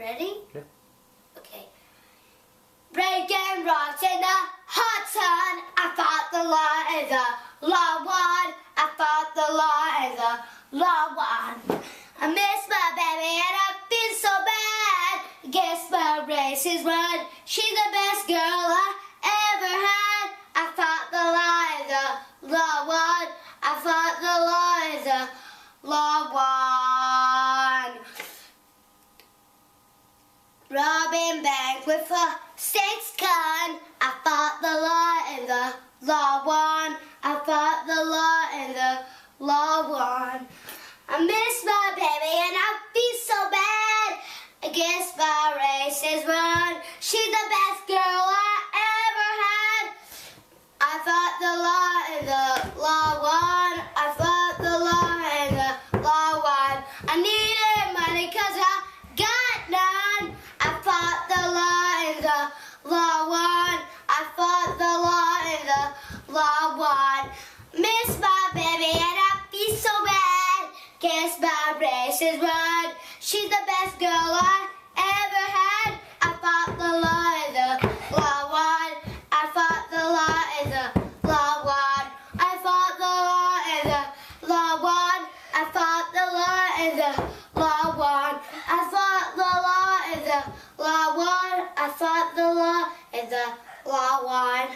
Ready? Yeah. Okay. Breaking rocks in the hot sun. I fought the law and the law won. I fought the law and the law won. I miss my baby and I feel so bad. Guess my race is run. She's the best girl I ever had. I fought the law and the law won. I fought the law and the law won. Robbing bank with a six gun. I fought the law and the law won. I fought the law and the law won. I miss my baby and I feel so bad. I guess my race is run. She's the best girl I ever had. I fought the law and the law won. I fought the law and the law won. I needed money 'cause I got none. I fought the law and the law won. I fought the law and the law won. Miss my baby and I feel so bad. Guess my race is run. She's the best girl I ever had. I fought the law and the law won. I fought the law and the law won. I fought the law and the law won. I fought the law and the law won. I fought the law and the law won. I fought the law and the law won.